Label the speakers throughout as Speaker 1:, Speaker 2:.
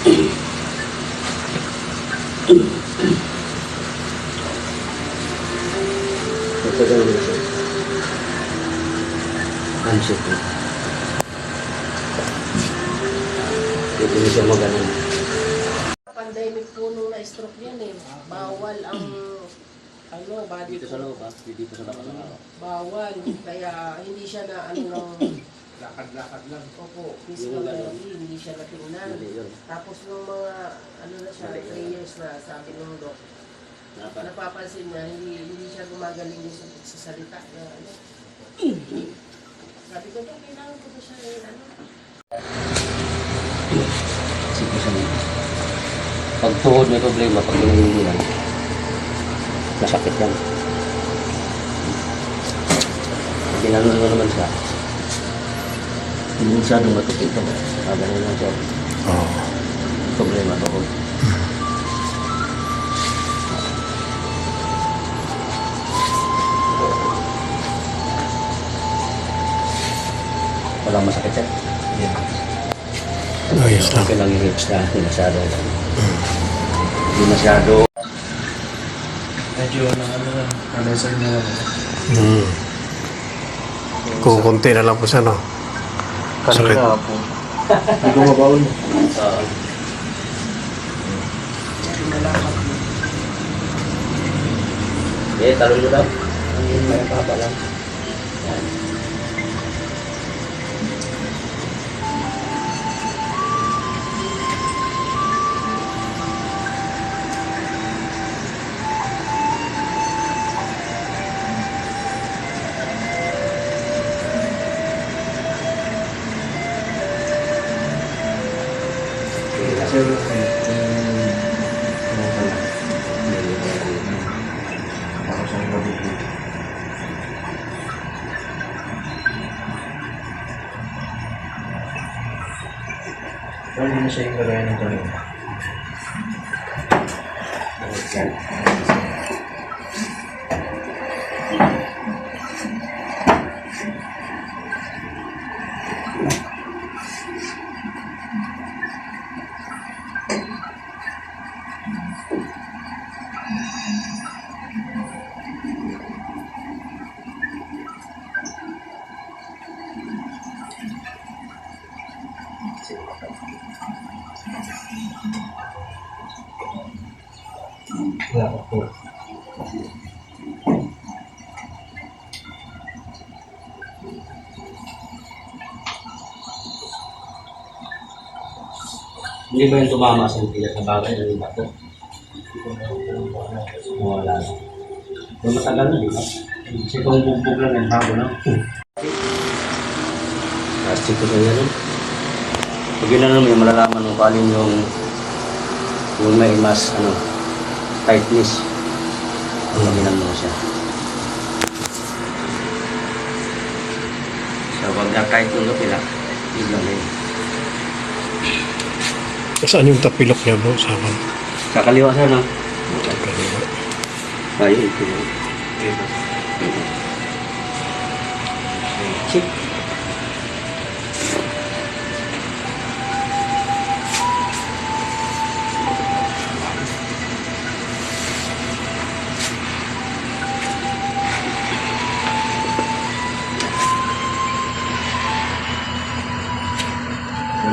Speaker 1: Ito gawin siya. Handshake mo. Dito niya siya magaling.
Speaker 2: Pandemic po nung na-stroke yan eh. Bawal ang body
Speaker 1: Dito sa loob ha? Dito sa labas ng araw.
Speaker 2: bawal. Kaya hindi siya na ng
Speaker 3: Lakad-lakad lang.
Speaker 2: opo, physical therapy, hindi siya natingnan.
Speaker 1: Mali yun.
Speaker 2: Tapos nung mga na siya, 3 years na, sabi nung doc,
Speaker 1: Dapat.
Speaker 2: napapansin niya, hindi siya gumagaling yung sa salita. Na, sabi ko, doc, kailangan ko ba siya
Speaker 1: Sige siya nito. Pag tuhod may problema, pag nanginginan, masakit yan. Pag ginanon mo naman siya, hindi masyadong matupid ka ba? Ganun lang siya.
Speaker 4: Oo.
Speaker 1: Problema tuhod. Walang masakit yan.
Speaker 4: Ayos lang.
Speaker 1: Okay lang yung hips na, hindi masyado. Hindi masyado.
Speaker 3: Medyo na-lesser na lang.
Speaker 4: Kukunti na lang po siya, no? Sakit.
Speaker 3: Kanina po. Hindi ko mabaon.
Speaker 1: Talon mo daw. May papa lang. Yan.
Speaker 3: Kasi hindi na siya yung kagaya ng kanina. Wala pa po.
Speaker 1: Hindi ba yung tumama sa pilat na bagay ng bato? Wala na. Yung matagal na, di ba? Kasi kung bugbog lang yung bago na. Plastic ko sa yan. Pag yun na naman yung malalaman ng kalin yung may mas, tightness. Kung maginan mo siya. So, pag na-tight yung pila, yun lang yun.
Speaker 4: Saan yung tapilok niya, bro? Saan?
Speaker 1: Kakaliwa siya, no?
Speaker 4: Kaliwa.
Speaker 1: Ayun, ito yun. Check.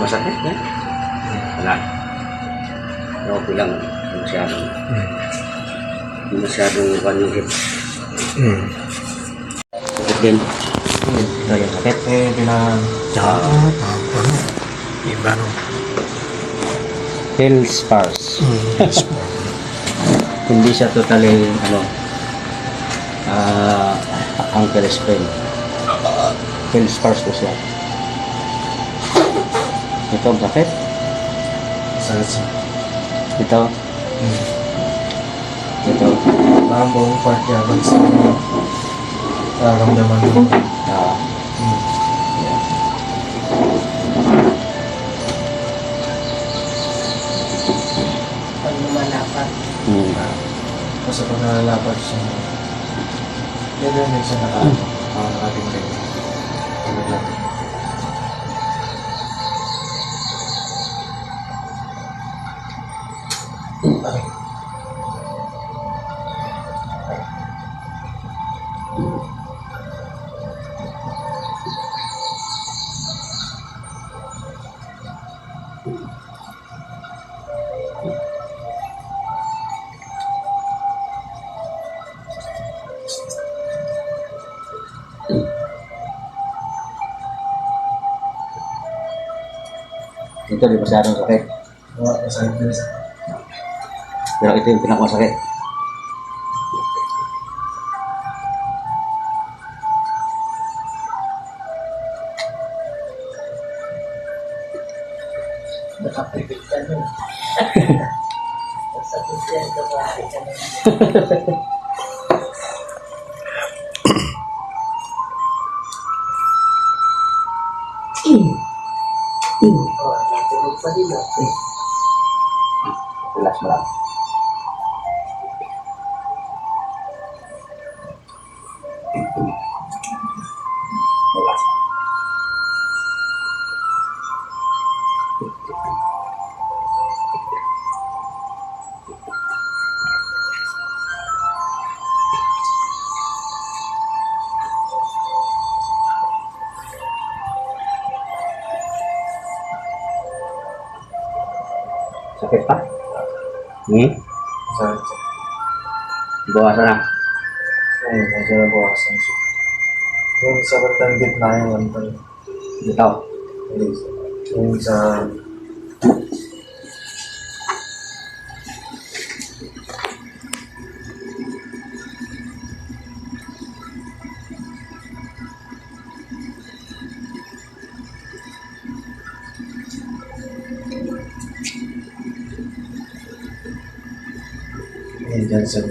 Speaker 1: Masakit, eh? Wala. Okay lang. Hindi masyadong yung hips. Sakit din. Ito yung sakit.
Speaker 4: Iba, no?
Speaker 1: Hill spars. Hindi siya totally, ankle sprain. Hill spars ko siya. Ito ang sakit. Ito. Ito.
Speaker 3: Parang buong part niya. Ba't sa nararamdaman mo?
Speaker 2: pag lumalapat.
Speaker 3: Kasi pag nalalapad siya, may siya nakatingin.
Speaker 1: Ito, di masyadong sakit.
Speaker 3: Masakit din sa
Speaker 1: Pero ito yung pinakamasakit.
Speaker 2: Nakapipit ka nun. Masakit yan, kapahari ka nun. Oh, natulog pa din ako.
Speaker 1: Relax mo lang. Relax. Sakit pa?
Speaker 3: masakit sa
Speaker 1: Bawasan na.
Speaker 3: ayun, medyo nabawasan siya. Yung sa bandang gitna yung antay.
Speaker 1: Dito.
Speaker 3: Yung sa dyan sa